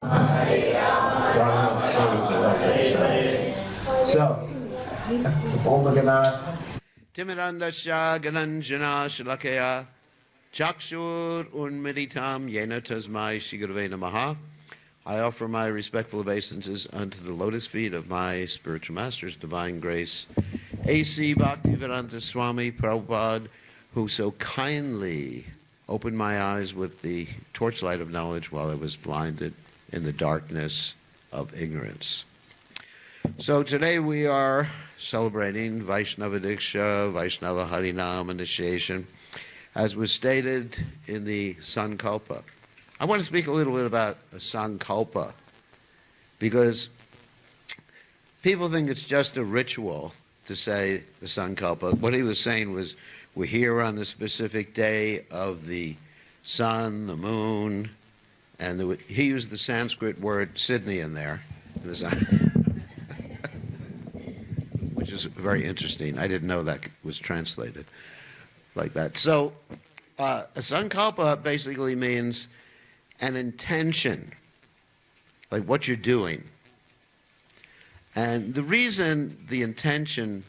So, Om Gana. Timirandasya Gananjana Shalakaya Chakshur Unmeditam Yena Tasmai Shigurve Namaha. I offer my respectful obeisances unto the lotus feet of my spiritual masters, Divine Grace, A.C. Bhaktivedanta Swami Prabhupada, who so kindly opened my eyes with the torchlight of knowledge while I was blinded in the darkness of ignorance. So today we are celebrating Vaishnava Diksha, Vaishnava Harinam initiation, as was stated in the Sankalpa. I want to speak a little bit about a Sankalpa, because people think it's just a ritual to say the Sankalpa. What he was saying was, we're here on the specific day of the sun, the moon, and he used the Sanskrit word Sydney in there, which is very interesting. I didn't know that was translated like that. So a Sankalpa basically means an intention, like what you're doing. And the reason the intention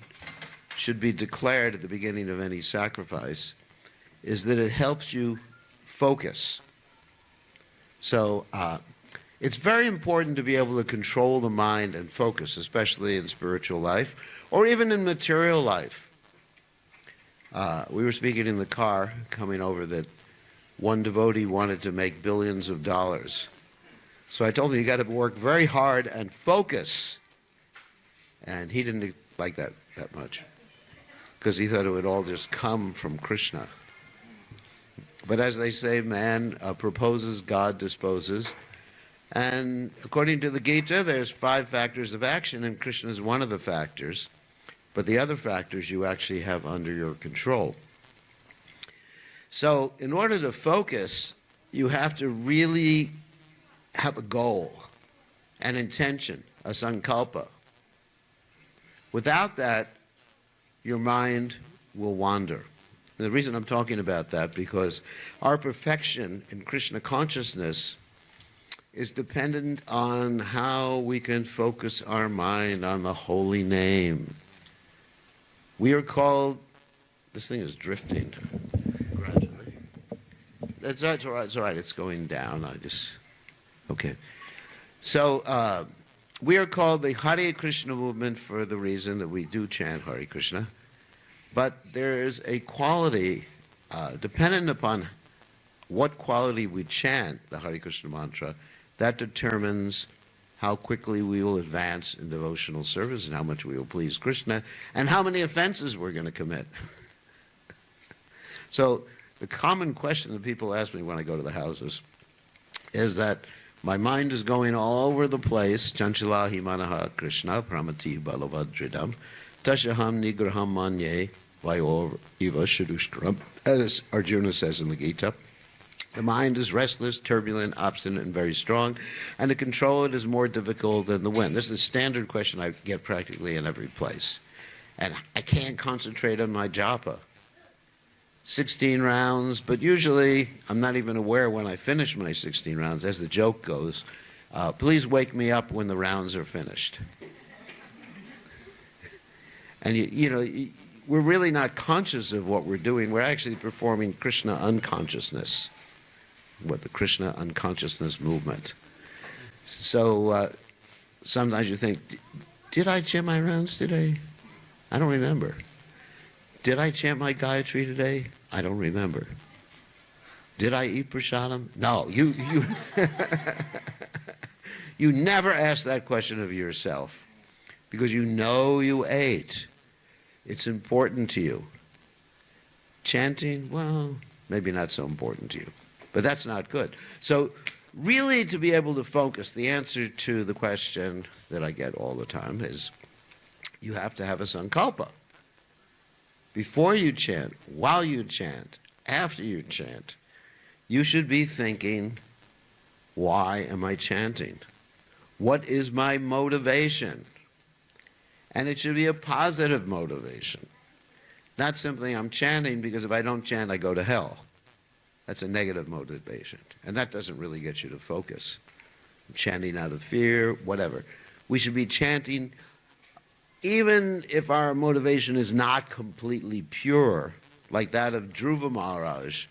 should be declared at the beginning of any sacrifice is that it helps you focus. So it's very important to be able to control the mind and focus, especially in spiritual life or even in material life. We were speaking in the car coming over that one devotee wanted to make billions of dollars. So I told him, you got to work very hard and focus. And he didn't like that much, because he thought it would all just come from Krishna. But as they say, man proposes, God disposes. And according to the Gita, there's 5 factors of action, and Krishna is one of the factors. But the other factors you actually have under your control. So in order to focus, you have to really have a goal, an intention, a sankalpa. Without that, your mind will wander. And the reason I'm talking about that, because our perfection in Krishna consciousness is dependent on how we can focus our mind on the holy name. We are called, this thing is drifting gradually. That's all right, it's going down, okay. So we are called the Hare Krishna movement for the reason that we do chant Hare Krishna, but there is a quality dependent upon what quality we chant the Hare Krishna mantra, that determines how quickly we will advance in devotional service and how much we will please Krishna and how many offenses we're going to commit. So the common question that people ask me when I go to the houses is that my mind is going all over the place. Chanchalahi manaha Krishna pramati balavadridam tashaham nigraham manye vayor eva shadushkaram, as Arjuna says in the Gita. The mind is restless, turbulent, obstinate, and very strong, and to control it is more difficult than the wind. This is a standard question I get practically in every place. And I can't concentrate on my japa. 16 rounds, but usually I'm not even aware when I finish my 16 rounds. As the joke goes, please wake me up when the rounds are finished. And you know, we're really not conscious of what we're doing. We're actually performing Krishna unconsciousness, what the Krishna unconsciousness movement. So sometimes you think, did I chant my rounds today? I don't remember. Did I chant my Gayatri today? I don't remember. Did I eat prasadam? No, you you never ask that question of yourself, because you know you ate. It's important to you. Chanting, well, maybe not so important to you, but that's not good. So really, to be able to focus, the answer to the question that I get all the time is, you have to have a sankalpa. Before you chant, while you chant, after you chant, you should be thinking, why am I chanting? What is my motivation? And it should be a positive motivation. Not simply, I'm chanting because if I don't chant, I go to hell. That's a negative motivation. And that doesn't really get you to focus. chanting out of fear, whatever. We should be chanting, even if our motivation is not completely pure, like that of Dhruva Maharaj,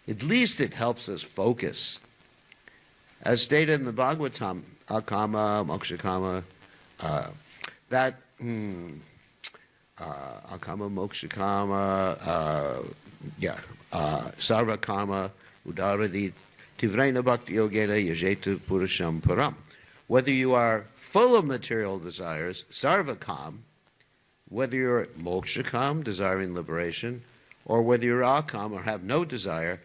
at least it helps us focus. As stated in the Bhagavatam, akama, mokshakama, akama, mokshakama, sarvakama, udaradit, tivrena bhakti yogena yajetu purusham param. Whether you are full of material desires, sarvakam, whether you're mokshakam, desiring liberation, or whether you're akam or have no desire,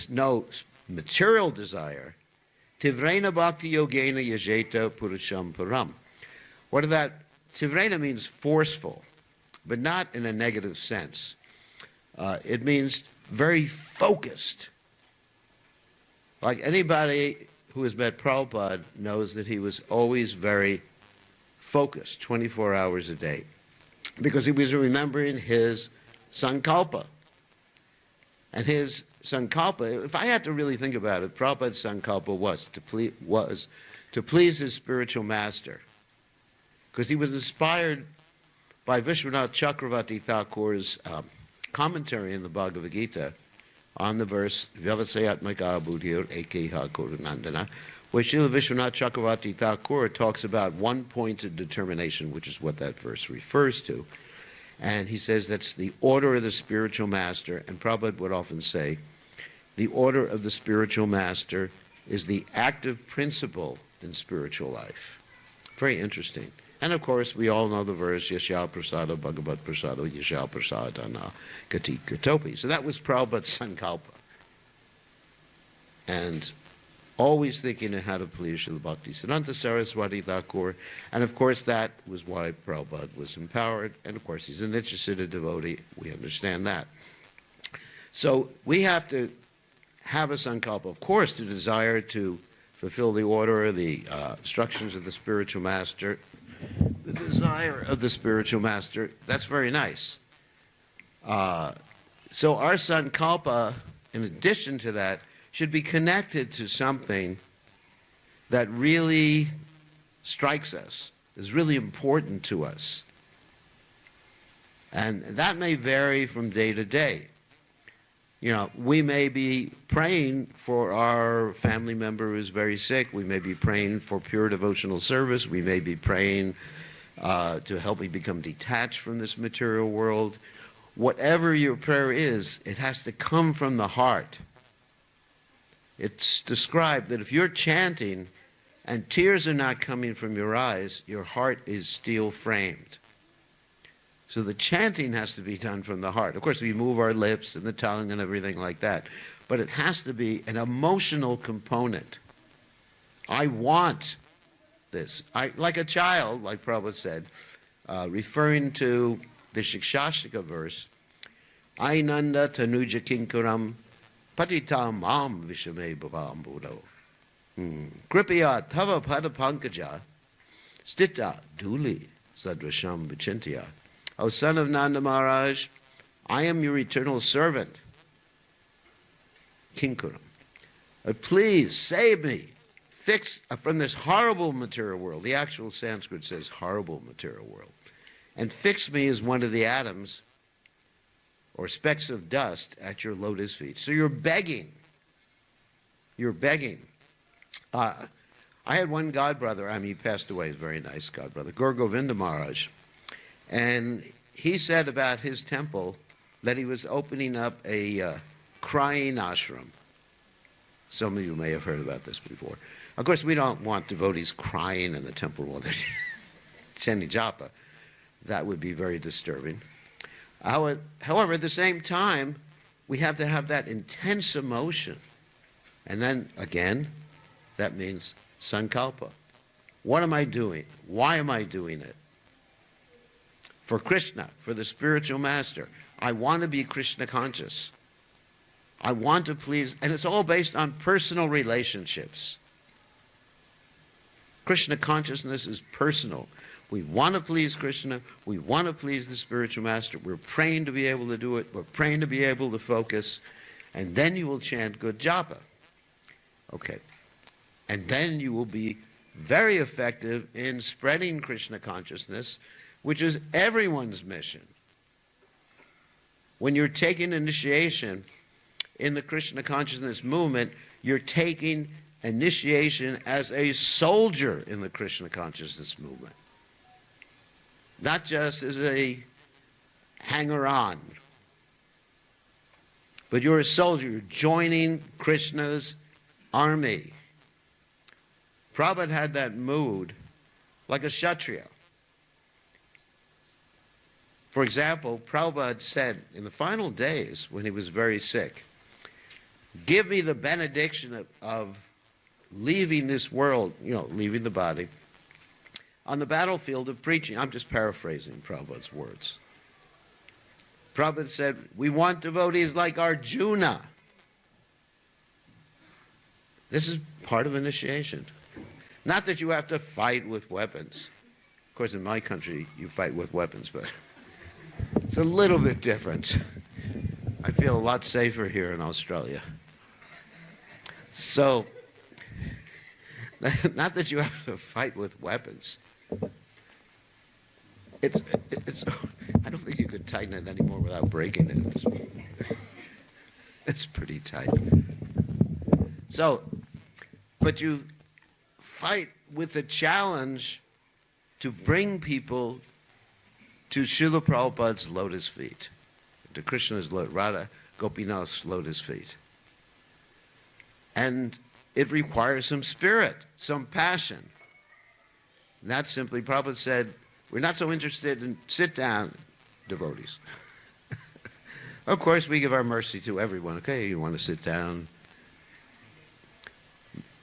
no material desire, tivrena bhakti yogena yajeta purusham param. What is that? Tivrena means forceful, but not in a negative sense. It means very focused. Like anybody who has met Prabhupada knows that he was always very focused, 24 hours a day, because he was remembering his sankalpa. And his sankalpa, if I had to really think about it, Prabhupada's sankalpa was to please his spiritual master, because he was inspired by Vishwanath Chakravarti Thakur's commentary in the Bhagavad Gita on the verse Vyavasayatmaka buddhir ekeha korunandana, where Srila Vishwanath Chakravarti Thakur talks about one-pointed determination, which is what that verse refers to. And he says that's the order of the spiritual master, and Prabhupada would often say, the order of the spiritual master is the active principle in spiritual life. Very interesting. And of course, we all know the verse, Yashya Prasada Bhagavat Prasada Yashya Prasadana Kati Katopi. So that was Prabhupada's sankalpa. And always thinking of how to please Srila Bhaktisiddhanta Saraswati Thakur. And of course, that was why Prabhupada was empowered. And of course, he's a Nityasiddha devotee. We understand that. So we have to have a sankalpa, of course, to desire to fulfill the order, the instructions of the spiritual master, the desire of the spiritual master. That's very nice. So our sankalpa, in addition to that, should be connected to something that really strikes us, is really important to us. And that may vary from day to day. You know, we may be praying for our family member who's very sick. We may be praying for pure devotional service. We may be praying to help me become detached from this material world. Whatever your prayer is, it has to come from the heart. It's described that if you're chanting and tears are not coming from your eyes, your heart is steel framed. So the chanting has to be done from the heart. Of course, we move our lips and the tongue and everything like that, but it has to be an emotional component. I want this. Like a child, like Prabhupada said, referring to the Shikshashika verse, Ainanda tanuja kinkaram patitam mam vishame bhavam buddho. Kripaya tava pada pankaja stita duli sadrasham vichintya. O son of Nanda Maharaj, I am your eternal servant, Kinkaram. Please save me, fix from this horrible material world. The actual Sanskrit says horrible material world. And fix me as one of the atoms or specks of dust at your lotus feet. So you're begging. You're begging. I had one godbrother, he passed away, he's a very nice godbrother, Gaur Govinda Maharaj. And he said about his temple that he was opening up a crying ashram. Some of you may have heard about this before. Of course, we don't want devotees crying in the temple while they're chanting japa. That would be very disturbing. However, at the same time, we have to have that intense emotion. And then, again, that means sankalpa. What am I doing? Why am I doing it? For Krishna, for the spiritual master. I want to be Krishna conscious. I want to please, and it's all based on personal relationships. Krishna consciousness is personal. We want to please Krishna. We want to please the spiritual master. We're praying to be able to do it. We're praying to be able to focus. And then you will chant good japa. Okay. And then you will be very effective in spreading Krishna consciousness, which is everyone's mission. When you're taking initiation in the Krishna consciousness movement, you're taking initiation as a soldier in the Krishna consciousness movement. Not just as a hanger-on, but you're a soldier. You're joining Krishna's army. Prabhupada had that mood like a Kshatriya. For example, Prabhupada said in the final days when he was very sick, give me the benediction of leaving this world, leaving the body, on the battlefield of preaching. I'm just paraphrasing Prabhupada's words. Prabhupada said, we want devotees like Arjuna. This is part of initiation. Not that you have to fight with weapons. Of course, in my country, you fight with weapons, but it's a little bit different. I feel a lot safer here in Australia. So, not that you have to fight with weapons. It's. I don't think you could tighten it anymore without breaking it. It's pretty tight. So, but you fight with the challenge to bring people to Srila Prabhupada's lotus feet, to Krishna's Radha Gopinath's lotus feet. And it requires some spirit, some passion. Not simply, Prabhupada said, we're not so interested in sit-down devotees. Of course, we give our mercy to everyone. Okay, you want to sit down.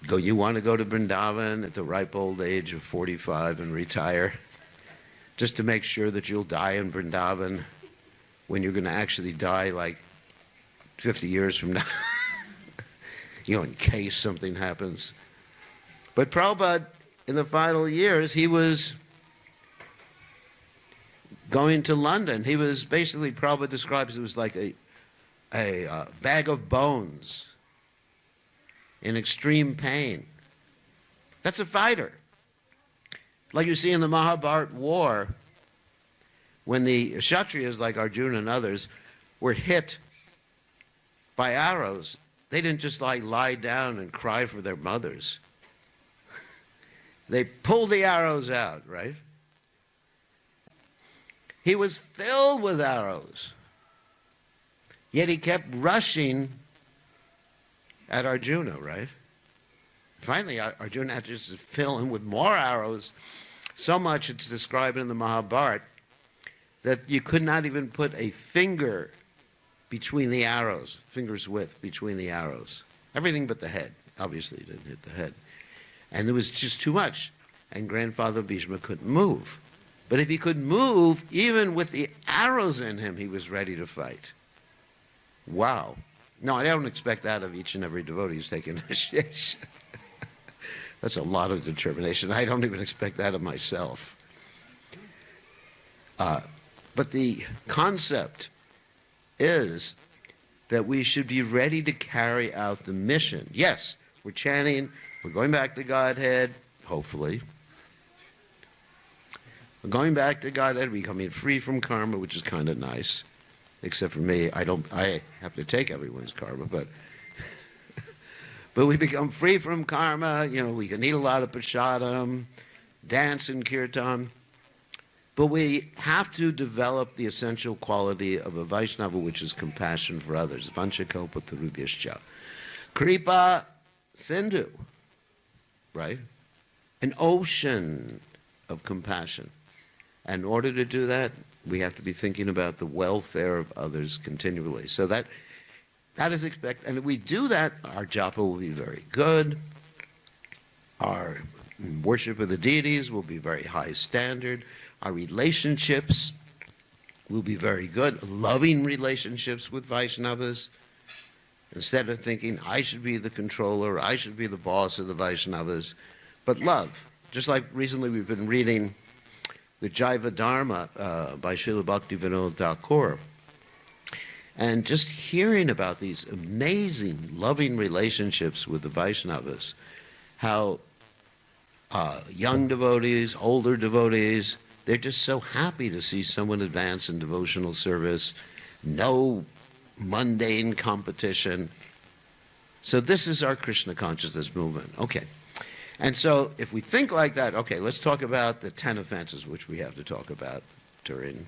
You want to go to Vrindavan at the ripe old age of 45 and retire, just to make sure that you'll die in Vrindavan when you're going to actually die like 50 years from now, in case something happens. But Prabhupada, in the final years, he was going to London. He was basically, Prabhupada describes it was like a bag of bones in extreme pain. That's a fighter. Like you see in the Mahabharata war, when the Kshatriyas like Arjuna and others were hit by arrows, they didn't just lie down and cry for their mothers. They pulled the arrows out, right? He was filled with arrows. Yet he kept rushing at Arjuna, right? Finally, Arjuna had to just fill him with more arrows. So much it's described in the Mahabharata that you could not even put a finger between the arrows, finger's width between the arrows. Everything but the head. Obviously, it didn't hit the head. And there was just too much. And Grandfather Bhishma couldn't move. But if he could move, even with the arrows in him, he was ready to fight. Wow. No, I don't expect that of each and every devotee who's taken initiation. That's a lot of determination. I don't even expect that of myself. But the concept is that we should be ready to carry out the mission. Yes, we're chanting, we're going back to Godhead, hopefully. We're going back to Godhead, becoming free from karma, which is kind of nice. Except for me, I have to take everyone's karma, but we become free from karma. We can eat a lot of prasadam, dance in kirtan, but we have to develop the essential quality of a Vaishnava, which is compassion for others. Vanchakalpatarubhyascha. Kripa Sindhu, right? An ocean of compassion. And in order to do that, we have to be thinking about the welfare of others continually. So that is expected. And if we do that, our japa will be very good. Our worship of the deities will be very high standard. Our relationships will be very good. Loving relationships with Vaishnavas. Instead of thinking, I should be the controller, I should be the boss of the Vaishnavas. But love. Just like recently we've been reading the Jaiva Dharma by Srila Bhaktivinoda Thakur. And just hearing about these amazing, loving relationships with the Vaishnavas how young devotees, older devotees, they're just so happy to see someone advance in devotional service, no mundane competition. So this is our Krishna consciousness movement. Okay. And so if we think like that, okay, let's talk about the 10 offenses which we have to talk about during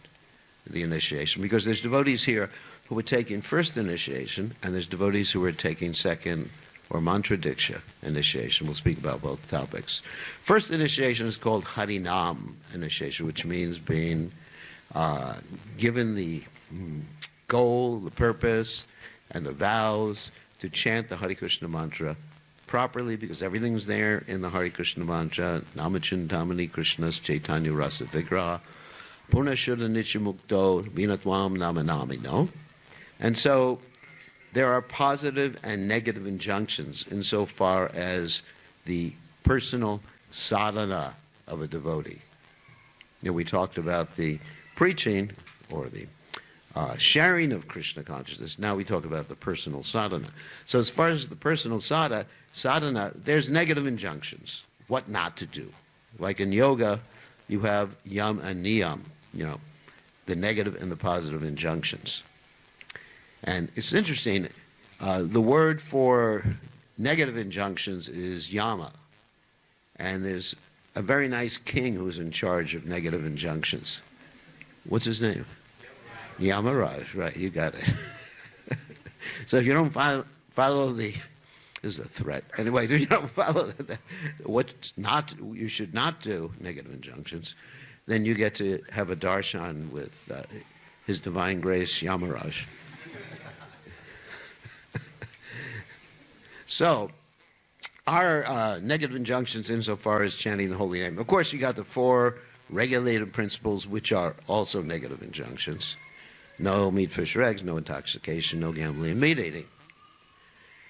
the initiation, because there's devotees here who are taking first initiation, and there's devotees who are taking second or mantra diksha initiation. We'll speak about both topics. First initiation is called Harinam initiation, which means being given the goal, the purpose, and the vows to chant the Hare Krishna mantra properly, because everything's there in the Hare Krishna mantra. Namachintamani Krishnas Chaitanya Rasa Vigraha Purnashuddha Nityamukto Vinatvam Namanami, no? And so there are positive and negative injunctions insofar as the personal sadhana of a devotee. You know, we talked about the preaching or the sharing of Krishna consciousness. Now we talk about the personal sadhana. So as far as the personal sadhana, there's negative injunctions, what not to do. Like in yoga, you have yam and niyam, you know, the negative and the positive injunctions. And it's interesting, the word for negative injunctions is yama. And there's a very nice king who's in charge of negative injunctions. What's his name? Yamaraj, right, you got it. So if you don't follow the, this is a threat. Anyway, if you don't follow what's not, you should not do, negative injunctions, then you get to have a darshan with His Divine Grace Yamaraj. So, our negative injunctions insofar as chanting the holy name. Of course, you got the 4 regulated principles, which are also negative injunctions. No meat, fish, or eggs, no intoxication, no gambling, and meat eating.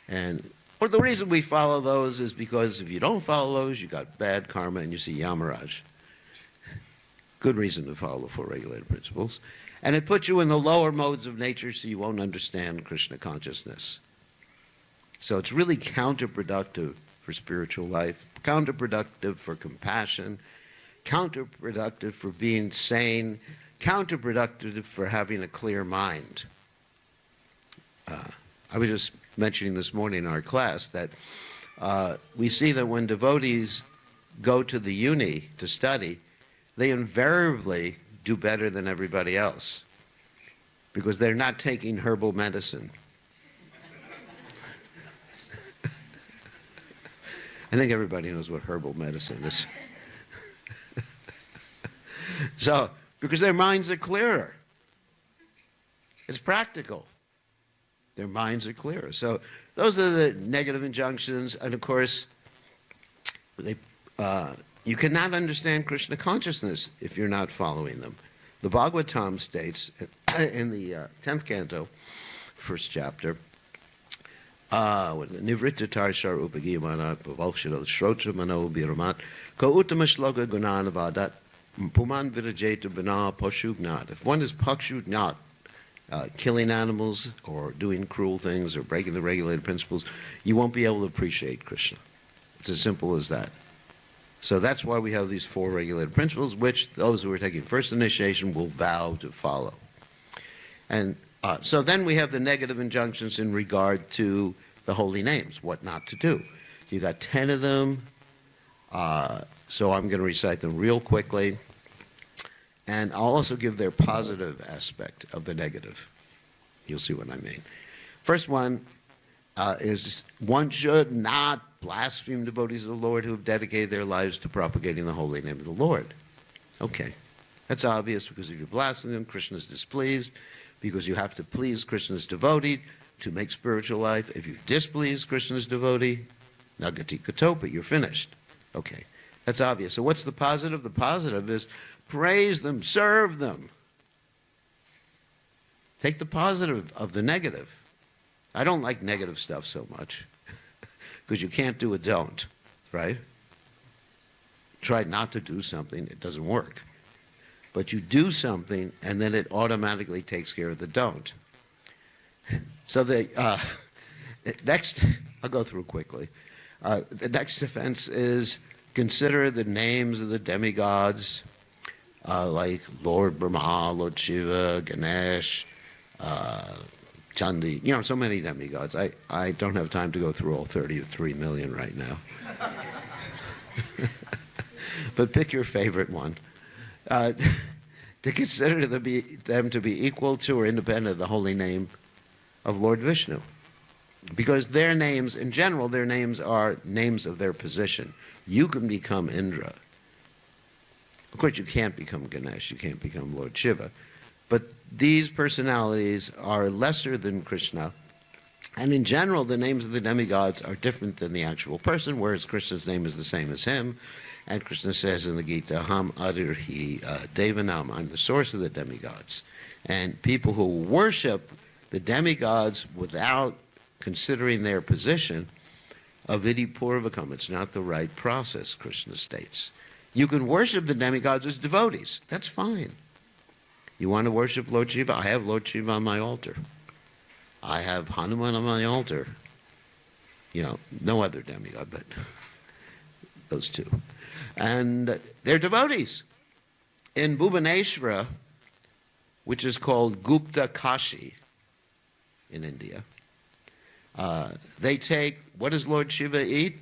And the reason we follow those is because if you don't follow those, you got bad karma and you see Yamaraj. Good reason to follow the 4 regulated principles. And it puts you in the lower modes of nature so you won't understand Krishna consciousness. So it's really counterproductive for spiritual life, counterproductive for compassion, counterproductive for being sane, counterproductive for having a clear mind. I was just mentioning this morning in our class that we see that when devotees go to the uni to study, they invariably do better than everybody else because they're not taking herbal medicine. I think everybody knows what herbal medicine is. So, because their minds are clearer. It's practical. Their minds are clearer. So those are the negative injunctions. And of course, you cannot understand Krishna consciousness if you're not following them. The Bhagavatam states in the 10th canto, first chapter, Nivrittatar Shar Upagiyamanat Pavalshadal Shrotra Mano Biramat Ko Uttamashloka Gunanavadat Puman Virajeta Bana Pashugnat. If one is Pakshugnat, killing animals or doing cruel things or breaking the regulated principles, you won't be able to appreciate Krishna. It's as simple as that. So that's why we have these 4 regulated principles, which those who are taking first initiation will vow to follow. And so then we have the negative injunctions in regard to the holy names, what not to do. You got 10 of them, so I'm going to recite them real quickly. And I'll also give their positive aspect of the negative. You'll see what I mean. First one is one should not blaspheme devotees of the Lord who have dedicated their lives to propagating the holy name of the Lord. Okay, that's obvious because if you blaspheme them, Krishna is displeased because you have to please Krishna's devotee to make spiritual life. If you displease Krishna's devotee, nagati katopa, you're finished. Okay, that's obvious. So what's the positive? The positive is praise them, serve them. Take the positive of the negative. I don't like negative stuff so much because you can't do a don't, right? Try not to do something, it doesn't work. But you do something and then it automatically takes care of the don't. So the next, I'll go through quickly. The next offense is consider the names of the demigods, like Lord Brahma, Lord Shiva, Ganesh, Chandi, so many demigods. I don't have time to go through all 33 million right now. But pick your favorite one. To consider them to be equal to or independent of the holy name of Lord Vishnu. Because their names, in general, their names are names of their position. You can become Indra. Of course, you can't become Ganesh, you can't become Lord Shiva. But these personalities are lesser than Krishna. And in general, the names of the demigods are different than the actual person, whereas Krishna's name is the same as him. And Krishna says in the Gita, Ham Adirhi Devanam, I'm the source of the demigods. And people who worship the demigods without considering their position, avidi purvakam, it's not the right process, Krishna states. You can worship the demigods as devotees. That's fine. You want to worship Lord Shiva? I have Lord Shiva on my altar. I have Hanuman on my altar. No other demigod, but those two. And they're devotees. In Bhubaneswara, which is called Gupta Kashi in India, they take, what does Lord Shiva eat?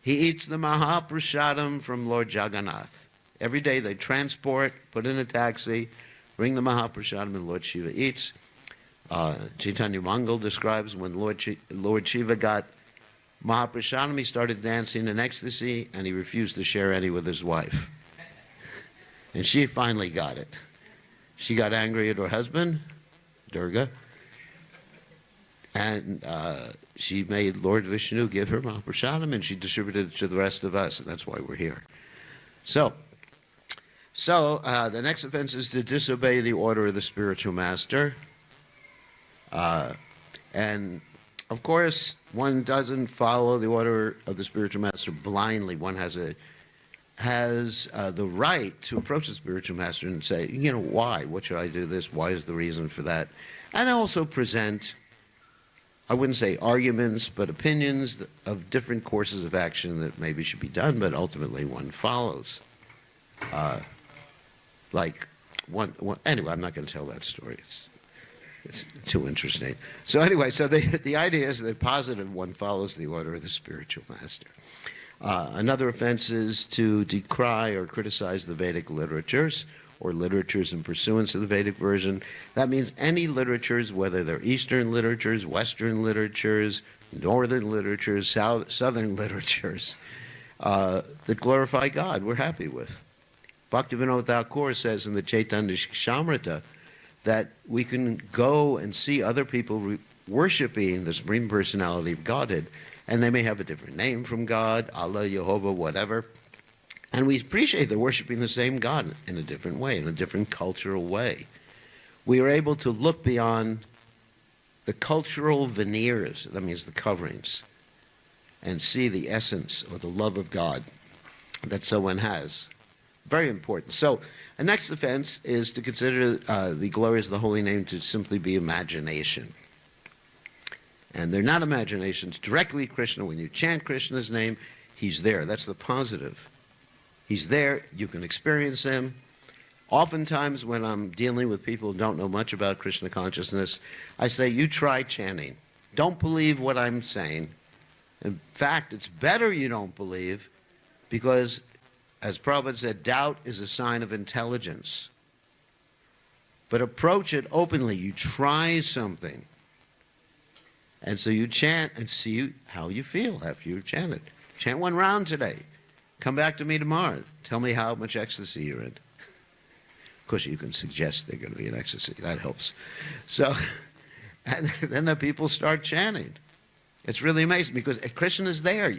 He eats the Mahaprasadam from Lord Jagannath. Every day they transport, put in a taxi, bring the Mahaprasadam, and Lord Shiva eats. Chaitanya Mangal describes when Lord Shiva got Mahaprasadam, he started dancing in ecstasy, and he refused to share any with his wife. And she finally got it. She got angry at her husband, Durga, and she made Lord Vishnu give her Mahaprasadam, and she distributed it to the rest of us, and that's why we're here. So the next offense is to disobey the order of the spiritual master. And of course, one doesn't follow the order of the spiritual master blindly. One has the right to approach the spiritual master and say, why? What should I do this? Why is the reason for that? And also present, I wouldn't say arguments, but opinions of different courses of action that maybe should be done, but ultimately one follows. Anyway, I'm not going to tell that story. It's too interesting. So anyway, the idea is that positive one follows the order of the spiritual master. Another offense is to decry or criticize the Vedic literatures or literatures in pursuance of the Vedic version. That means any literatures, whether they're Eastern literatures, Western literatures, Northern literatures, Southern literatures, that glorify God, we're happy with. Bhaktivinoda Thakur says in the Chaitanya Shamrita that we can go and see other people worshiping the Supreme Personality of Godhead, and they may have a different name from God, Allah, Jehovah, whatever, and we appreciate they're worshiping the same God in a different way, in a different cultural way. We are able to look beyond the cultural veneers, that means the coverings, and see the essence or the love of God that someone has. Very important. So, the next offense is to consider the glories of the holy name to simply be imagination. And they're not imaginations. Directly Krishna, when you chant Krishna's name, he's there. That's the positive. He's there. You can experience him. Oftentimes when I'm dealing with people who don't know much about Krishna consciousness, I say, you try chanting. Don't believe what I'm saying. In fact, it's better you don't believe, because as Prabhupada said, doubt is a sign of intelligence. But approach it openly. You try something. And so you chant and see how you feel after you've chanted. Chant one round today. Come back to me tomorrow. Tell me how much ecstasy you're in. Of course, you can suggest they're going to be in ecstasy. That helps. So, and then the people start chanting. It's really amazing because Krishna is there.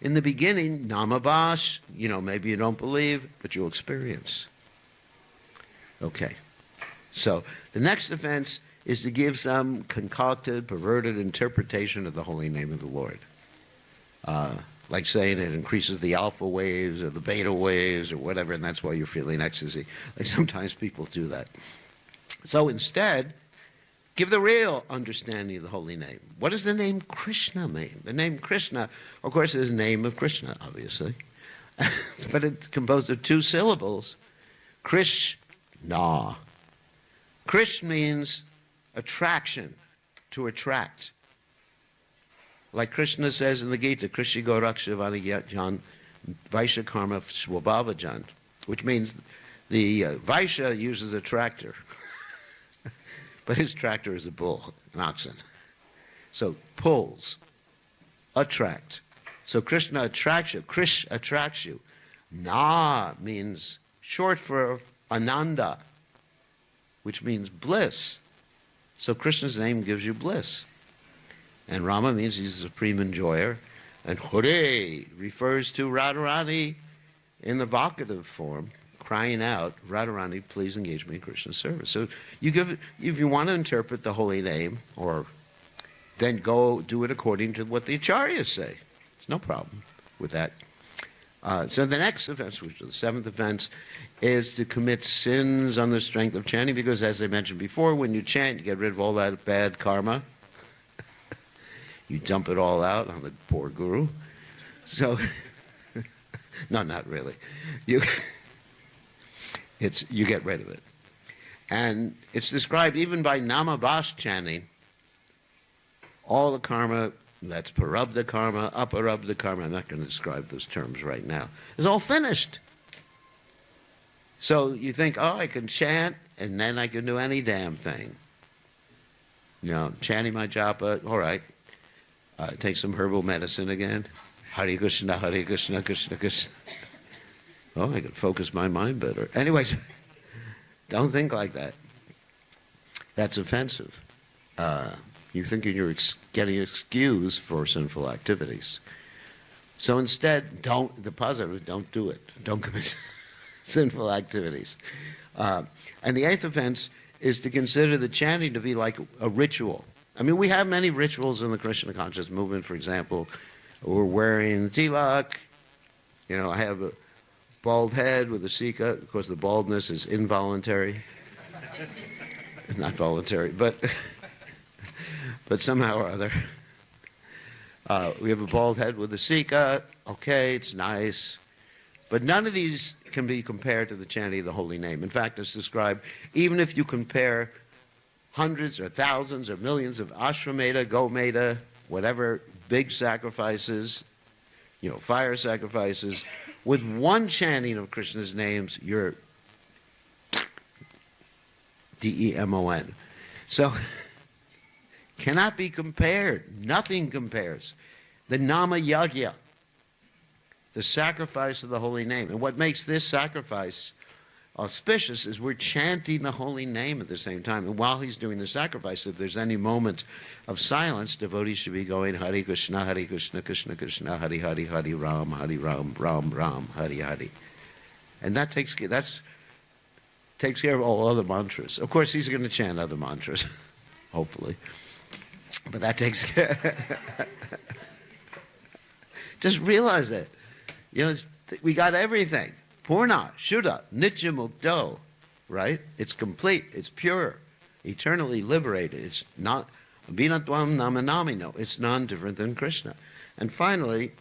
In the beginning, Namabash, maybe you don't believe, but you'll experience. Okay. So, the next offense is to give some concocted, perverted interpretation of the holy name of the Lord. Like saying it increases the alpha waves or the beta waves or whatever, and that's why you're feeling ecstasy. Like sometimes people do that. So instead, give the real understanding of the holy name. What does the name Krishna mean? The name Krishna, of course, is the name of Krishna, obviously. But it's composed of 2 syllables. Krishna. Krish means attraction, to attract. Like Krishna says in the Gita, Krishi Goraksha Vanajan Vaishya Karma Swabhavajan, which means the Vaishya uses a tractor, but his tractor is a bull, an oxen. So pulls, attract. So Krishna attracts you, Krish attracts you. Na means short for Ananda, which means bliss. So Krishna's name gives you bliss. And Rama means he's a supreme enjoyer. And Hare refers to Radharani in the vocative form, crying out, Radharani, please engage me in Krishna's service. So you give, if you want to interpret the holy name, or then go do it according to what the acharyas say. There's no problem with that. So the next offense, which is the 7th offense, is to commit sins on the strength of chanting, because as I mentioned before, when you chant, you get rid of all that bad karma. You dump it all out on the poor guru. So, no, not really. You get rid of it. And it's described even by Namabhas chanting, all the karma, that's parabdha karma, aparabdha karma, I'm not going to describe those terms right now, is all finished. So you think, oh, I can chant, and then I can do any damn thing. You know, chanting my japa, all right. Take some herbal medicine again. Hare Krishna, Krishna Krishna. Oh, I could focus my mind better. Anyways, don't think like that. That's offensive. You're thinking you're getting excused for sinful activities. So instead, the positive, don't do it. Don't commit sinful activities. And the 8th offense is to consider the chanting to be like a ritual. I mean, we have many rituals in the Krishna conscious movement. For example, we're wearing tilak. You know, I have a bald head with a sika. Of course, the baldness is involuntary. Not voluntary, but somehow or other. We have a bald head with a sika. Okay, it's nice. But none of these can be compared to the chanting of the holy name. In fact, it's described, even if you compare hundreds or thousands or millions of ashrameda, gomeda, whatever big sacrifices, you know, fire sacrifices, with one chanting of Krishna's names, you're D-E-M-O-N. So, cannot be compared. Nothing compares. The Nama Yagya, the sacrifice of the holy name. And what makes this sacrifice auspicious is we're chanting the holy name at the same time. And while he's doing the sacrifice, if there's any moment of silence, devotees should be going Hare Krishna, Krishna Krishna, Hare Hare, Hare Ram, Ram Ram, Hare Hare. And that takes care of all other mantras. Of course, he's going to chant other mantras, hopefully. But that takes care. Just realize that. You know, we got everything. Purna, Shuddha, Nitya Mukto, right? It's complete, it's pure, eternally liberated. It's not, Vinatvam Namanamino, it's non-different than Krishna. And finally,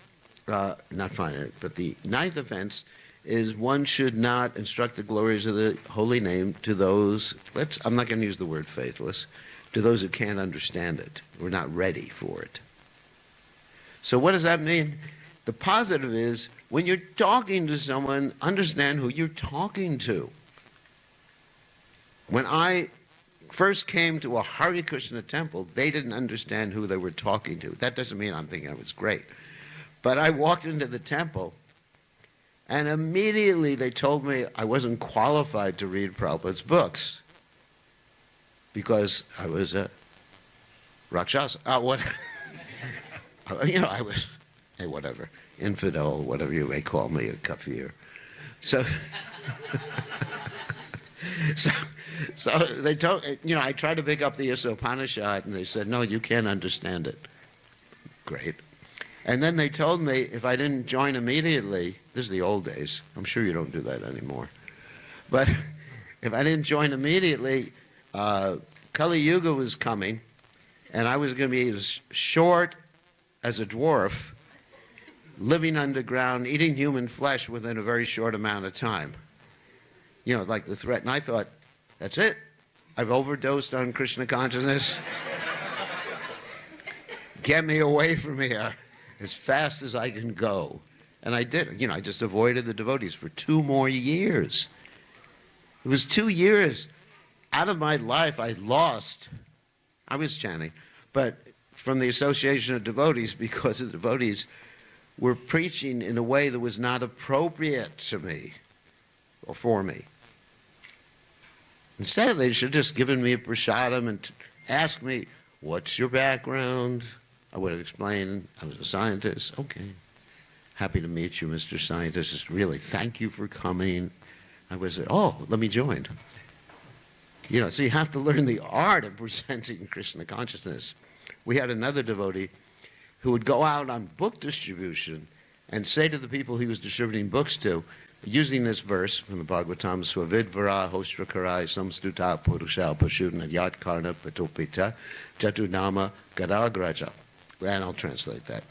not finally, but the 9th offense is one should not instruct the glories of the holy name to those, I'm not going to use the word faithless, to those who can't understand it, who are not ready for it. So what does that mean? The positive is, when you're talking to someone, understand who you're talking to. When I first came to a Hare Krishna temple, they didn't understand who they were talking to. That doesn't mean I'm thinking it was great. But I walked into the temple, and immediately they told me I wasn't qualified to read Prabhupada's books because I was a Rakshasa. You know, I was, hey, whatever, infidel, whatever you may call me, a kafir. So they told, you know, I tried to pick up the Upanishad, and they said, no, you can't understand it. Great. And then they told me if I didn't join immediately, this is the old days, I'm sure you don't do that anymore, but if I didn't join immediately, Kali Yuga was coming, and I was going to be as short as a dwarf, living underground, eating human flesh within a very short amount of time. You know, like the threat. And I thought, that's it. I've overdosed on Krishna consciousness. Get me away from here as fast as I can go. And I did. You know, I just avoided the devotees for 2 more years. It was 2 years out of my life I lost. I was chanting, but from the association of devotees, because the devotees were preaching in a way that was not appropriate to me or for me. Instead, they should have just given me a prasadam and asked me, what's your background? I would have explained I was a scientist. Okay. Happy to meet you, Mr. Scientist. Just really, thank you for coming. I was, oh, let me join. You know, so you have to learn the art of presenting Krishna consciousness. We had another devotee who would go out on book distribution and say to the people he was distributing books to, using this verse from the Bhagavatam, Swavidvara hostrakarai samstuta purushal pashudna yat karna patopita jatunama gadagraja. And I'll translate that.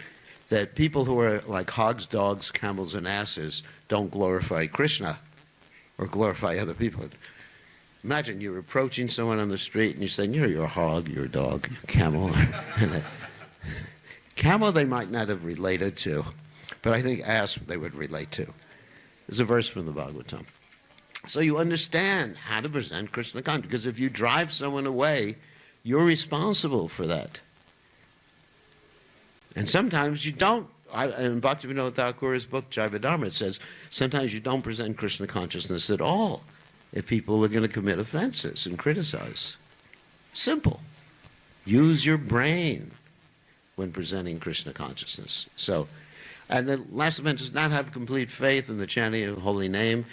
That people who are like hogs, dogs, camels, and asses don't glorify Krishna or glorify other people. Imagine you're approaching someone on the street and you're saying, you're a hog, you're a dog, you're a camel. Camel they might not have related to, but I think ass they would relate to. There's a verse from the Bhagavatam. So you understand how to present Krishna consciousness, because if you drive someone away, you're responsible for that. And sometimes you don't. In Bhaktivinoda Thakur's book, Jaiva Dharma, it says, sometimes you don't present Krishna consciousness at all if people are going to commit offenses and criticize. Simple. Use your brain when presenting Krishna consciousness. So, and the last event is not have complete faith in the chanting of the holy name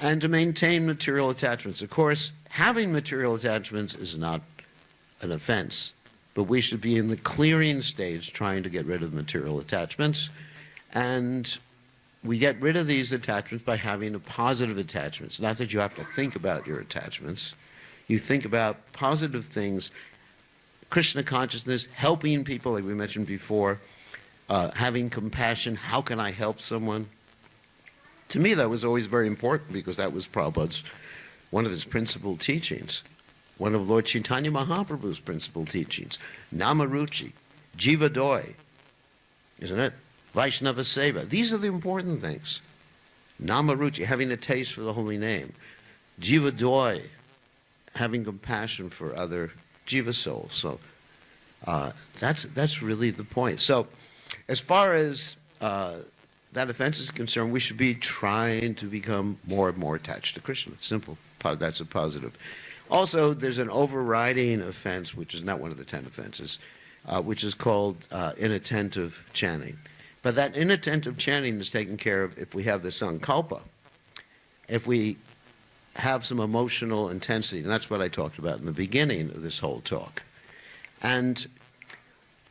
and to maintain material attachments. Of course, having material attachments is not an offense, but we should be in the clearing stage trying to get rid of material attachments. And we get rid of these attachments by having a positive attachments. Not that you have to think about your attachments. You think about positive things, Krishna consciousness, helping people, like we mentioned before, having compassion. How can I help someone? To me, that was always very important because that was Prabhupada's, one of his principal teachings. One of Lord Chaitanya Mahaprabhu's principal teachings. Namaruchi, Jiva Doi, isn't it? Vaishnava Seva. These are the important things. Namaruchi, having a taste for the holy name. Jiva Doi, having compassion for other Jiva souls. So that's really the point. So as far as that offense is concerned, we should be trying to become more and more attached to Krishna. It's simple. That's a positive. Also, there's an overriding offense, which is not one of the 10 offenses, which is called inattentive chanting. But that inattentive chanting is taken care of if we have the sankalpa, if we have some emotional intensity, and that's what I talked about in the beginning of this whole talk. And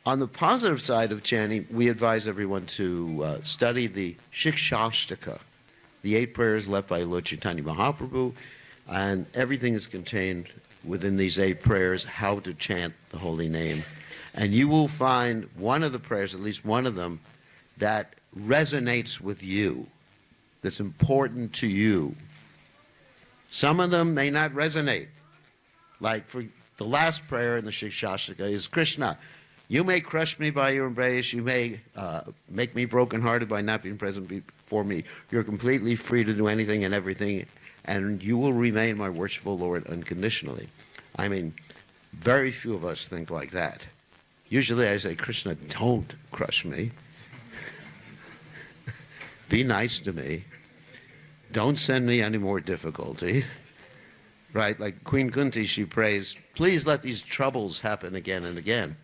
on the positive side of chanting, we advise everyone to study the Shikshashtaka, the 8 prayers left by Lord Chaitanya Mahaprabhu, and everything is contained within these 8 prayers, how to chant the holy name. And you will find one of the prayers, at least one of them, that resonates with you, that's important to you. Some of them may not resonate. Like for the last prayer in the Shikshashtaka is, Krishna, you may crush me by your embrace, you may make me brokenhearted by not being present before me. You're completely free to do anything and everything, and you will remain my worshipful Lord unconditionally. I mean, very few of us think like that. Usually I say, Krishna, don't crush me. Be nice to me. Don't send me any more difficulty. Right? Like Queen Kunti, she prays, please let these troubles happen again and again.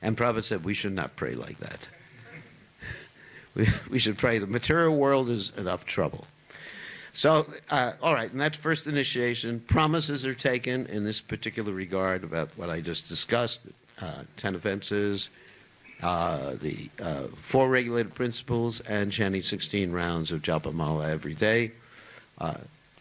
And Prabhupada said, we should not pray like that. We should pray, the material world is enough trouble. So, all right, and that's first initiation. Promises are taken in this particular regard about what I just discussed, 10 offenses, the 4 regulated principles, and chanting 16 rounds of Japa Mala every day.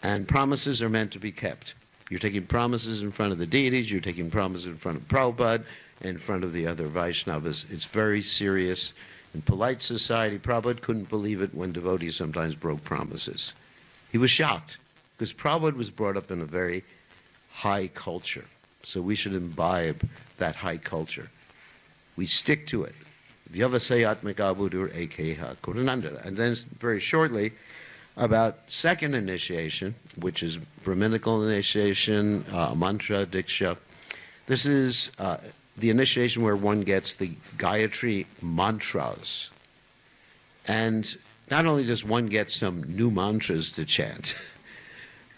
And promises are meant to be kept. You're taking promises in front of the deities, you're taking promises in front of Prabhupada, in front of the other Vaishnavas. It's very serious. In polite society, Prabhupada couldn't believe it when devotees sometimes broke promises. He was shocked, because Prabhupada was brought up in a very high culture. So we should imbibe that high culture. We stick to it. Vyavasayatmika ekeha kurunandara. And then very shortly, about second initiation, which is Brahminical initiation, mantra, diksha. This is the initiation where one gets the Gayatri mantras. And not only does one get some new mantras to chant,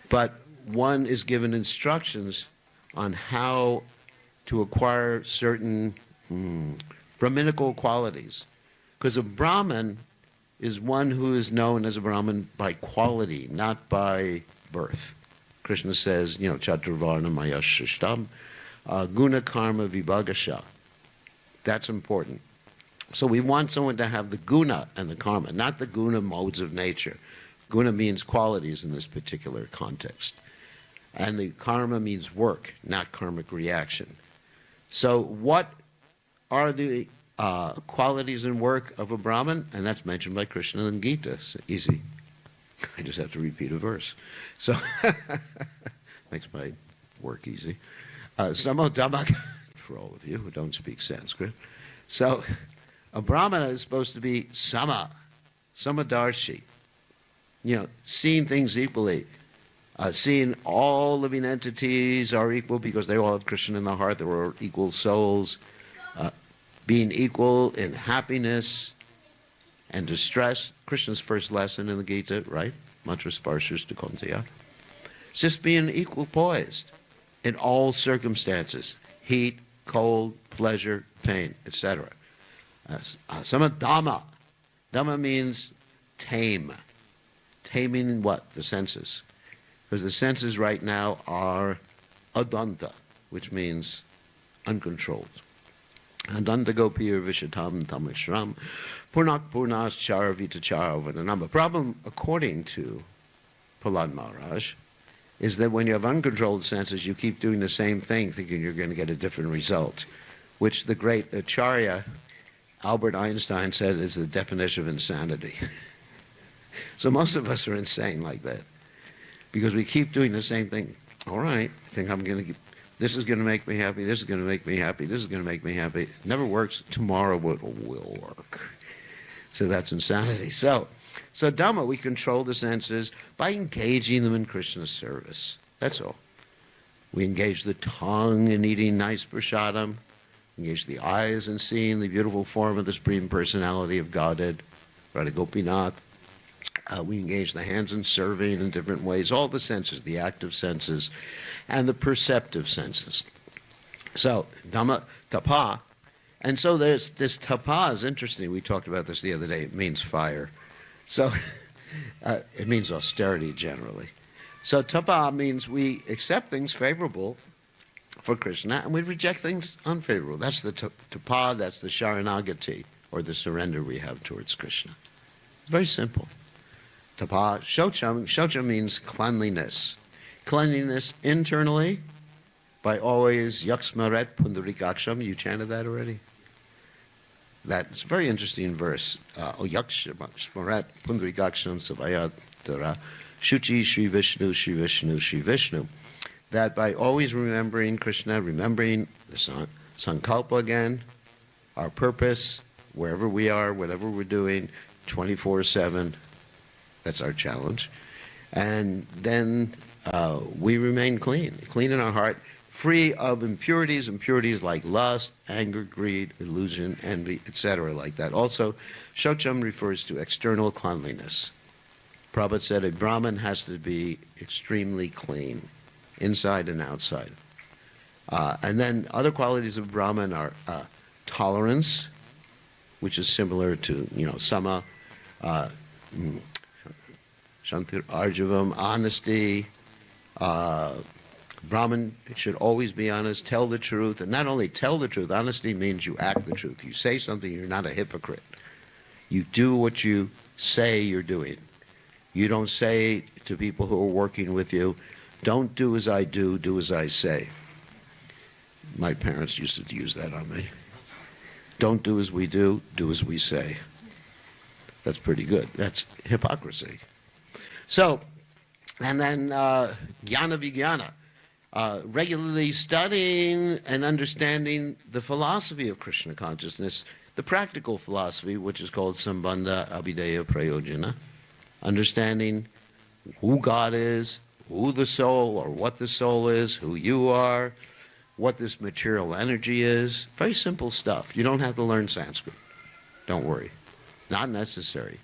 but one is given instructions on how to acquire certain Brahminical qualities. Because a Brahmin is one who is known as a Brahmin by quality, not by birth. Krishna says, Chaturvarna Maya Shishtam, Guna Karma Vibhagasha. That's important. So we want someone to have the guna and the karma, not the guna modes of nature. Guna means qualities in this particular context. And the karma means work, not karmic reaction. So what are the qualities and work of a Brahmin? And that's mentioned by Krishna in Gita. It's easy. I just have to repeat a verse. So makes my work easy. Samodhamaka, for all of you who don't speak Sanskrit. So a Brahmana is supposed to be samadarshi. Seeing things equally. Seeing all living entities are equal because they all have Krishna in the heart. They're all equal souls. Being equal in happiness and distress. Krishna's first lesson in the Gita, right? Mantra sparshas to Konteya. It's just being equal poised in all circumstances. Heat, cold, pleasure, pain, etc. Samadhamma. Dhamma means tame. Taming what? The senses. Because the senses right now are adanta, which means uncontrolled. Adanta gopir vishatam tamishram purnak purnas chara vita chara vadanam. The problem, according to Prahlad Maharaj, is that when you have uncontrolled senses, you keep doing the same thing, thinking you're going to get a different result, which the great Acharya Albert Einstein said is the definition of insanity. So most of us are insane like that, because we keep doing the same thing. All right, I think this is going to make me happy, this is going to make me happy, this is going to make me happy. It never works. Tomorrow it will work. So that's insanity. So Dhamma, we control the senses by engaging them in Krishna's service. That's all. We engage the tongue in eating nice prasadam, engage the eyes in seeing the beautiful form of the Supreme Personality of Godhead, Radha Gopinath. We engage the hands in serving in different ways, all the senses, the active senses and the perceptive senses. So, Dhamma, tapa. And so there's this tapa is interesting. We talked about this the other day. It means fire. So it means austerity generally. So tapa means we accept things favorable for Krishna and we reject things unfavorable. That's the tapa, that's the sharanagati, or the surrender we have towards Krishna. It's very simple. Tapa, shocha means cleanliness. Cleanliness internally by always yaksmaret pundarikaksham. You chanted that already? That's a very interesting verse. Yaksmaret pundarikaksham savayatara shuchi Shri Vishnu, Shri Vishnu, Shri Vishnu. That by always remembering Krishna, remembering the sankalpa again, our purpose, wherever we are, whatever we're doing, 24/7, that's our challenge. And then we remain clean in our heart, free of impurities like lust, anger, greed, illusion, envy, etc. like that. Also, shocham refers to external cleanliness. Prabhupada said a Brahmin has to be extremely clean, inside and outside. And then other qualities of Brahman are tolerance, which is similar to, sama, Shantir Arjavam, honesty. Brahman should always be honest, tell the truth, and not only tell the truth, honesty means you act the truth. You say something, you're not a hypocrite. You do what you say you're doing. You don't say to people who are working with you, Don't do as I do as I say. My parents used to use that on me. Don't do as we do as we say. That's pretty good. That's hypocrisy. So, and then jnana vijnana, regularly studying and understanding the philosophy of Krishna consciousness, the practical philosophy, which is called Sambandha Abhideya Prayojana, understanding who God is, who the soul or what the soul is, who you are, what this material energy is. Very simple stuff. You don't have to learn Sanskrit. Don't worry. Not necessary.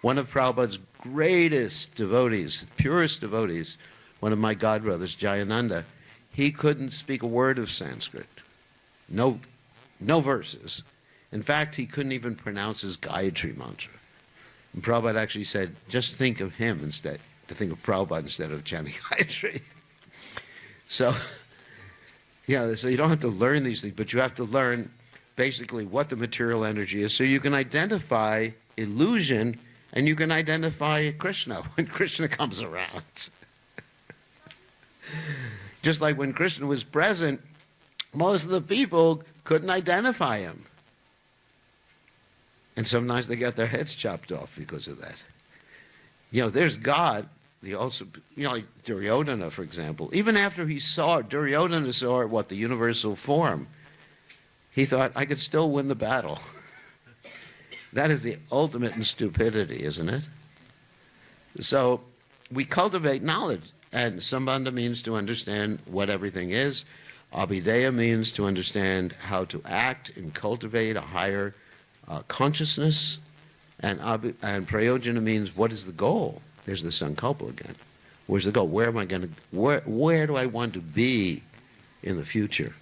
One of Prabhupada's greatest devotees, purest devotees, one of my godbrothers, Jayananda, he couldn't speak a word of Sanskrit. No verses. In fact, he couldn't even pronounce his Gayatri mantra. And Prabhupada actually said, just think of him instead, to think of Prabhupada instead of chanting Gayatri. So, so you don't have to learn these things, but you have to learn basically what the material energy is so you can identify illusion and you can identify Krishna when Krishna comes around. Just like when Krishna was present, most of the people couldn't identify him. And sometimes they got their heads chopped off because of that. There's God. Also, like Duryodhana, for example. Even after Duryodhana saw the universal form, he thought, I could still win the battle. That is the ultimate in stupidity, isn't it? So we cultivate knowledge. And Sambandha means to understand what everything is. Abhideya means to understand how to act and cultivate a higher consciousness. And Prayojana means what is the goal? There's the Sankalpa again. Where's the goal? Where am I going to? Where do I want to be in the future?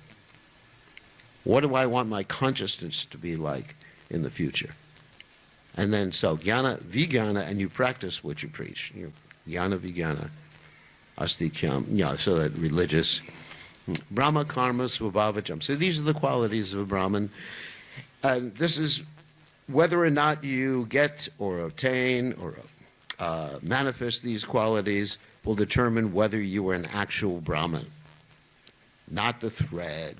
What do I want my consciousness to be like in the future? And then so jnana vijnana, and you practice what you preach. Jnana vijnana, astikyam. So that religious. Brahma karma svabhavajam. So these are the qualities of a Brahmin. And this is whether or not you get or obtain or manifest these qualities will determine whether you are an actual Brahmin, not the thread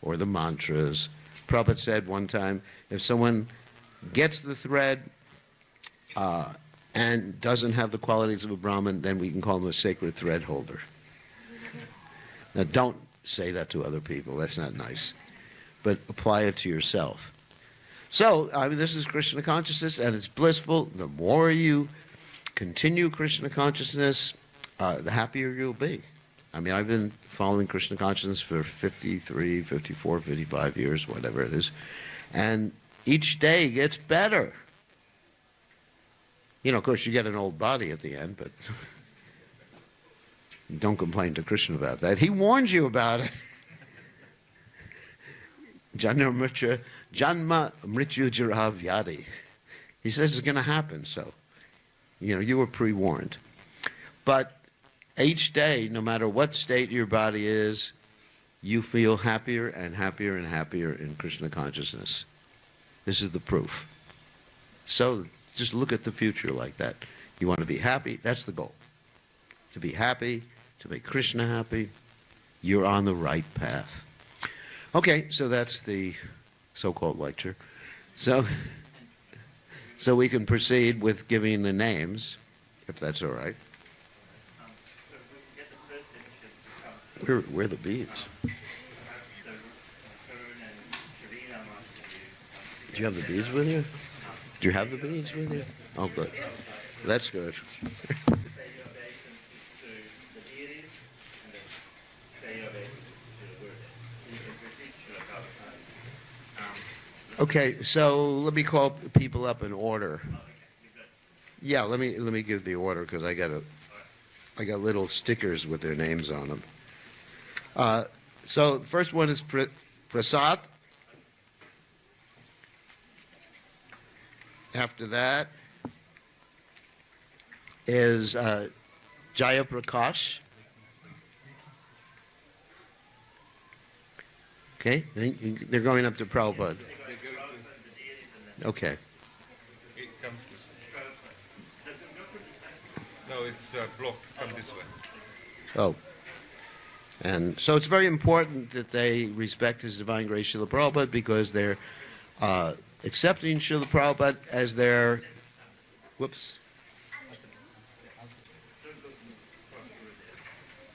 or the mantras. Prabhupada said one time, if someone gets the thread and doesn't have the qualities of a Brahmin, then we can call him a sacred thread holder. Now don't say that to other people, that's not nice, but apply it to yourself. So, this is Krishna consciousness, and it's blissful. The more you continue Krishna consciousness, the happier you'll be. I've been following Krishna consciousness for 53, 54, 55 years, whatever it is, and each day gets better. Of course, you get an old body at the end, but don't complain to Krishna about that. He warns you about it. Janma mrityu jara vyadi. He says it's going to happen, so you were pre-warned. But each day, no matter what state your body is, you feel happier and happier and happier in Krishna consciousness. This is the proof. So just look at the future like that. You want to be happy, that's the goal. To be happy, to make Krishna happy, you're on the right path. Okay, so that's the so-called lecture. So we can proceed with giving the names, if that's all right. Where are the beads? Do you have the beads with you? Do you have the beads with you? Oh, good. That's good. Okay, so let me call people up in order. Yeah, let me give the order because I got little stickers with their names on them. So the first one is Prasad. After that is Jaya Prakash. Okay, they're going up to Prabhupada. Okay. It comes this way. No, it's blocked. Come this way. Oh. And so it's very important that they respect His Divine Grace Srila Prabhupada, because they're accepting Srila Prabhupada as their,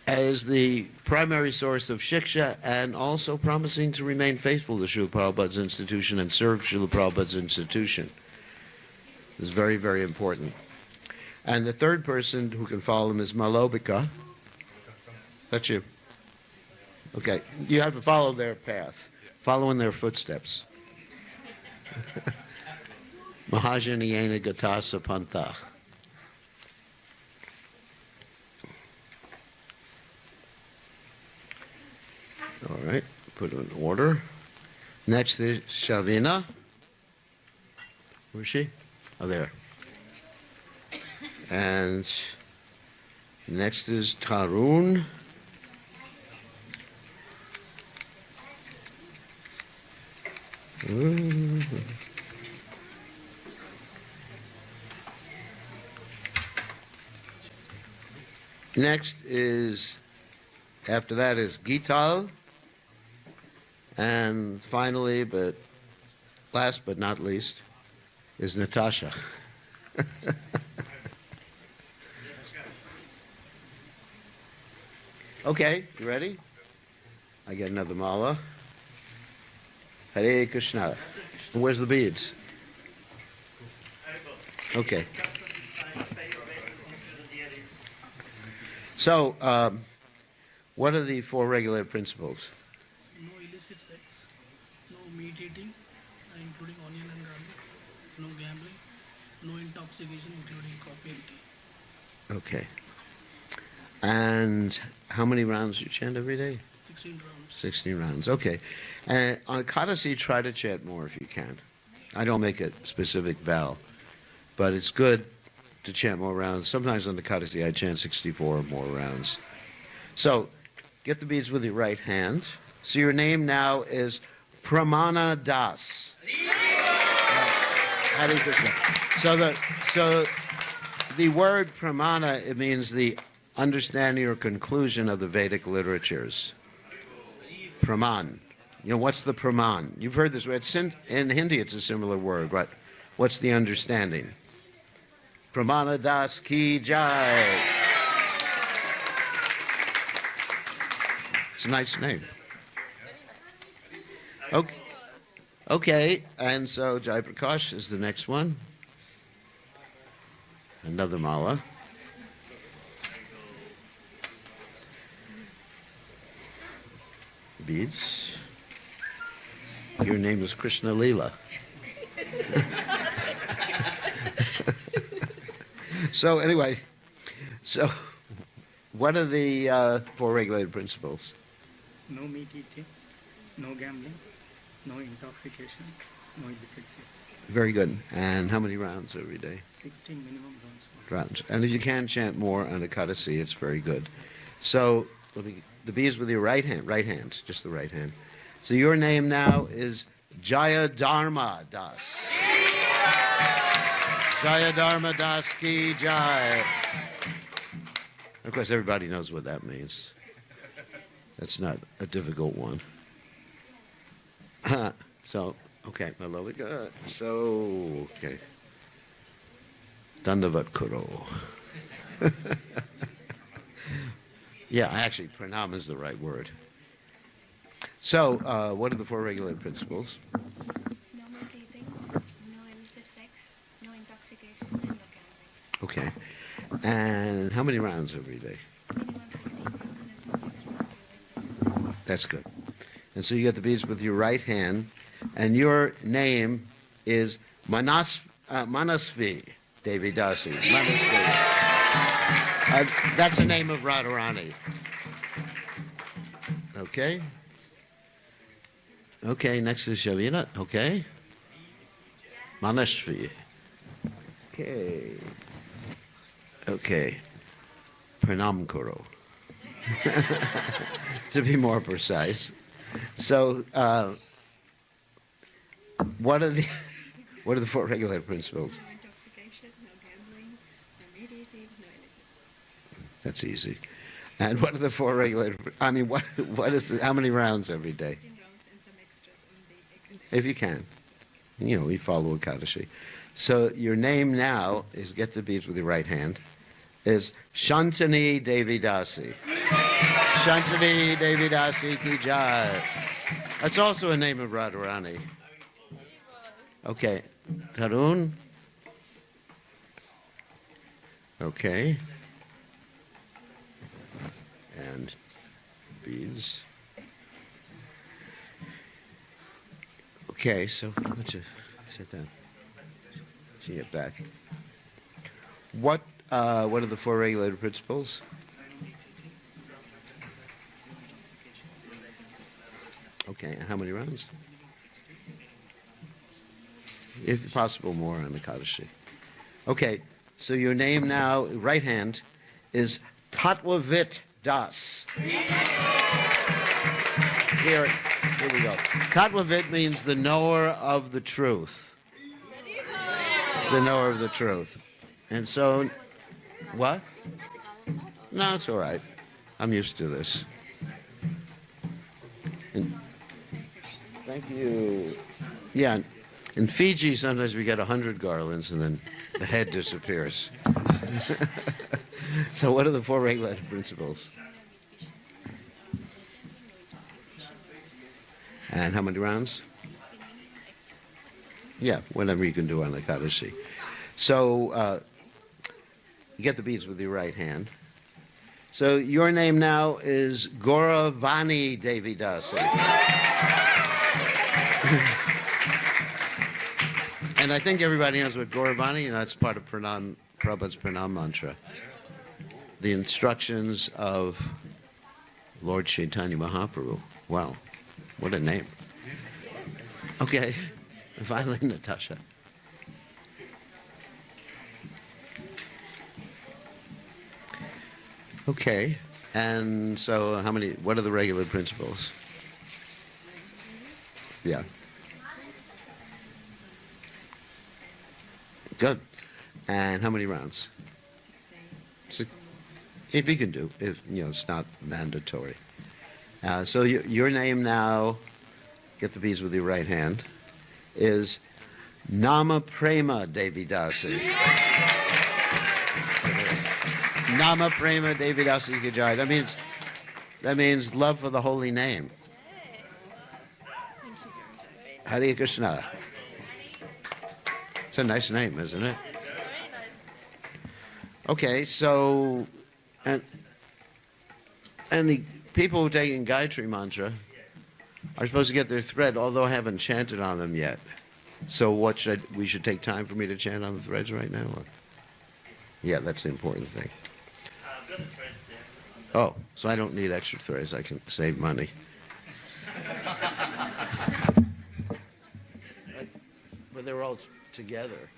as the primary source of shiksha, and also promising to remain faithful to Srila Prabhupada's institution and serve Srila Prabhupada's institution. This is very, very important. And the third person who can follow him is Malobika. That's you. Okay, you have to follow their path, follow in their footsteps. Mahajaniyena Gatasa Pantha. All right, put it in order. Next is Shavina. Where's she? Oh, there. And next is Tarun. Next is, after that is Gital. And finally, but last but not least, is Natasha. Okay, you ready? I get another mala. Hare Krishna. Where's the beads? Okay. So, what are the four regulated principles? No illicit sex, no meat eating, including onion and garlic, no gambling, no intoxication, including coffee and tea. Okay. And how many rounds do you chant every day? 16 rounds. 16 rounds, okay. And on Kadasi, try to chant more if you can. I don't make a specific vow, but it's good to chant more rounds. Sometimes on the Kadasi, I chant 64 or more rounds. So, get the beads with your right hand. So your name now is Pramana Das. Hare Krishna. So the word Pramana, it means the understanding or conclusion of the Vedic literatures. Praman. You know, what's the Praman? You've heard this word. In Hindi, it's a similar word, but what's the understanding? Pramana Das Ki Jai. It's a nice name. Okay. Okay, and so Jai Prakash is the next one. Another mala. Beads. Your name is Krishna Leela. So anyway, so what are the four regulated principles? No meat eating, no gambling, no intoxication, no illicit sex. Very good. And how many rounds every day? 16 minimum rounds. Rounds. And if you can chant more on the Kadasi, it's very good. So the beads with your right hand, just the right hand. So your name now is Jaya Dharma Das. Jaya Dharma Das Ki Jai. Of course, everybody knows what that means. That's not a difficult one. So, okay, Malavika. So, okay. Dandavat Kuro. Yeah, actually, pranam is the right word. So, what are the four regulated principles? No meat eating, no illicit sex, no intoxication, and no gambling. Okay. And how many rounds every day? Minimum 16 rounds and some extras during the That's good. And so you get the beads with your right hand, and your name is Manasvi Devi Dasi. Manasvi. That's the name of Radharani. Okay. Okay, next is Shavina. Okay. Manasvi. Okay. Okay. Pranam Kuro. To be more precise. So, what are the four regulated principles? No intoxication, no gambling, no meat eating, no illicit. That's easy. And what are the four regular? I mean, what is how many rounds every day? 15 rounds and some extras on the every day. If you can. You know, we follow Ekadashi. So your name now is, get the beads with your right hand, is Shantani Devi Dasi. Shantani Devi Dasi Ki Jai. That's also a name of Radharani. Okay. Tarun. Okay. And beads. Okay, so let's just sit down. See it back. What are the four regulated principles? Okay, and how many rounds? If possible, more on the Kadashi. Okay, so your name now, right hand, is Tatvavit Das. Here we go. Tatvavit means the knower of the truth. The knower of the truth. And so, what? No, it's all right. I'm used to this. Thank you. Yeah, in Fiji, sometimes we get 100 garlands and then the head disappears. So what are the four regulated principles? And how many rounds? Yeah, whatever you can do on the Kadashi. So you get the beads with your right hand. So your name now is Gauravani Devi Dasi. And I think everybody knows what Gauravani, you know, it's part of Prabhupada's Pranam mantra. The instructions of Lord Chaitanya Mahaprabhu. Wow, what a name. Okay, finally Natasha. Okay, and so what are the regular principles? Yeah. Good. And how many rounds? 6. If you can do, if you know, it's not mandatory. So your name now, get the beads with your right hand, is Nama Prema Devi Dasi. Nama Prema Devi Dasi Ki Jai. That means love for the holy name. Hare Krishna. It's a nice name, isn't it? Okay, so and the people who are taking Gayatri mantra are supposed to get their thread, although I haven't chanted on them yet. So we should take time for me to chant on the threads right now? Or? Yeah, that's the important thing. Oh, so I don't need extra threads. I can save money. But they're all together.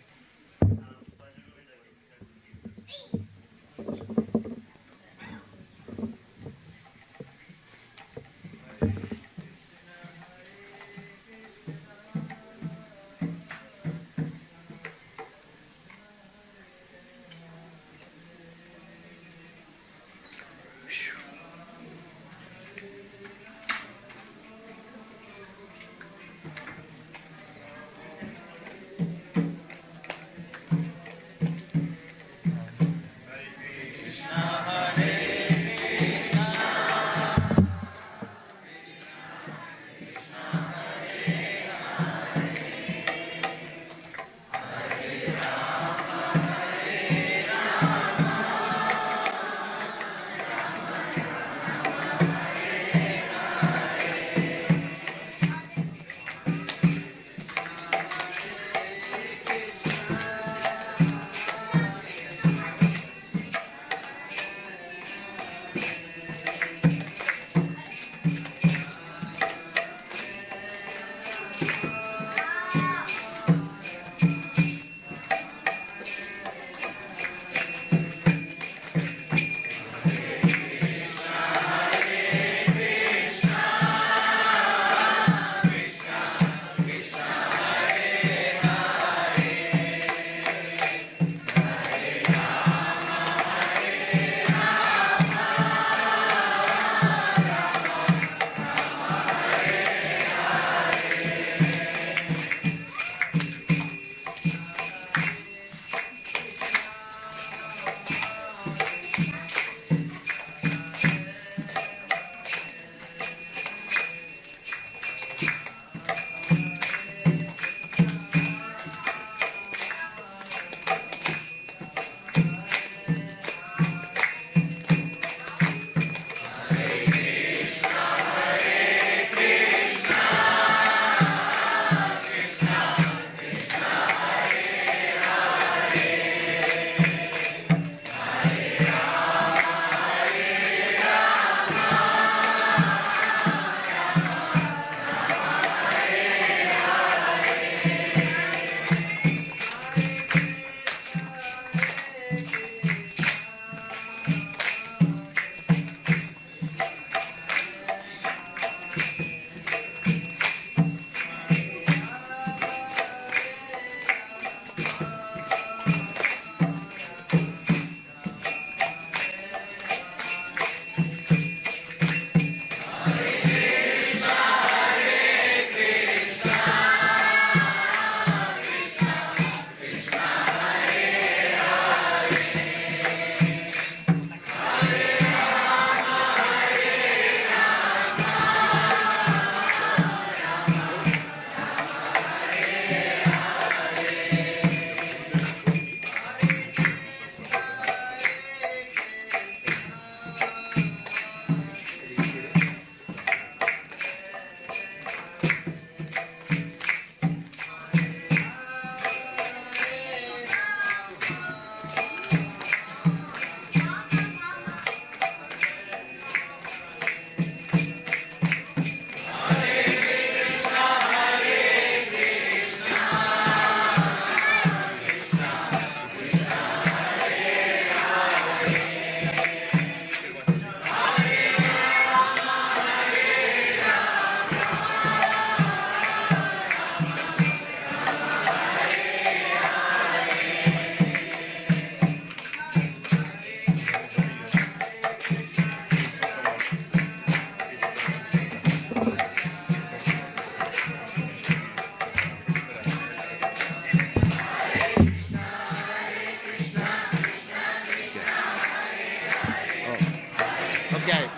Okay,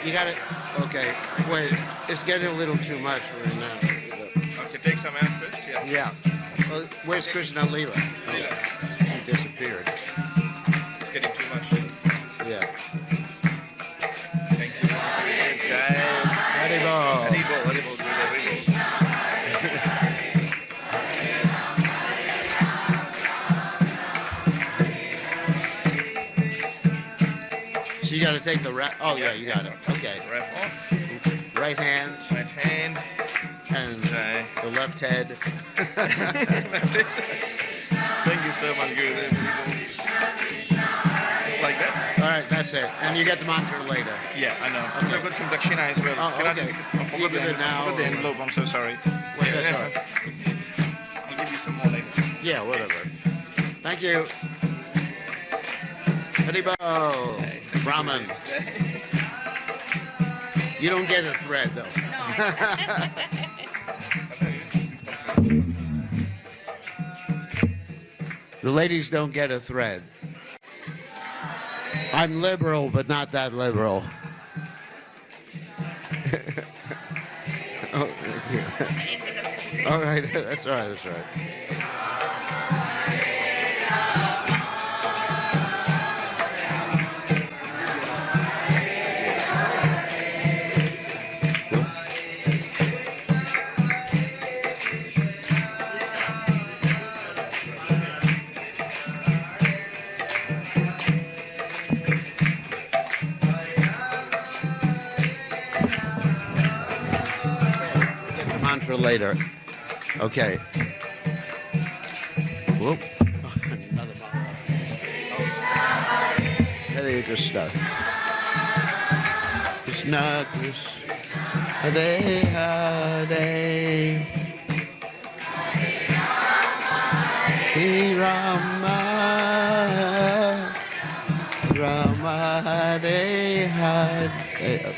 you got it. Okay, wait, it's getting a little too much right now. Okay, take some air first. Yeah. Yeah. Well, where's Krishna Leela? Oh, he disappeared. It's getting too much. Yeah. Thank you. Okay. Haribol. Haribol, Haribol, good, Haribol. So you got to take the right. Oh yeah, you got it. Okay. Wrap off. Right hand Right hand. and Okay. the left head. Thank you so much, Guru. Just like that? All right, that's it. And you get the mantra later. Yeah, I know. I've got some dakshina as well. Oh, Can I okay. just- I You forgot give the- it now, I forgot the or- envelope. I'm so sorry. Wait, that's all right. I'll give you some more later. Yeah, whatever. Thank you. Haribol. Brahman. You don't get a thread though. The ladies don't get a thread. I'm liberal, but not that liberal. Oh, thank you. All right, that's all right, that's all right. Mantra later. Okay. Whoop. Another mantra. Hare Krishna. Krishna Krishna. Hare Hare. Hare Rama. Rama Hare Hare.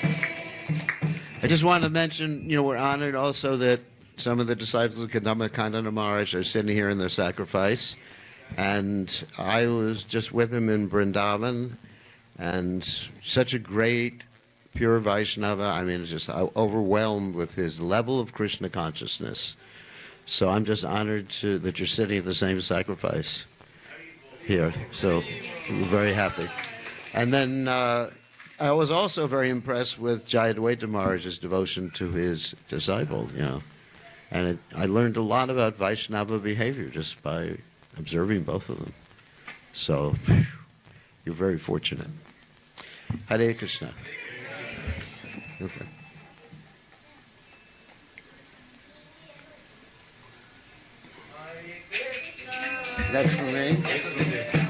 I just want to mention, we're honored also that some of the disciples of Kadamba Kandana Maharaj are sitting here in their sacrifice. And I was just with him in Vrindavan, and such a great, pure Vaishnava. I mean, just overwhelmed with his level of Krishna consciousness. So I'm just honored that you're sitting at the same sacrifice here. So we're very happy. And then I was also very impressed with Jayadvaita Maharaj's devotion to his disciple, And I learned a lot about Vaishnava behavior just by observing both of them. So you're very fortunate. Hare Krishna. Okay. That's for me?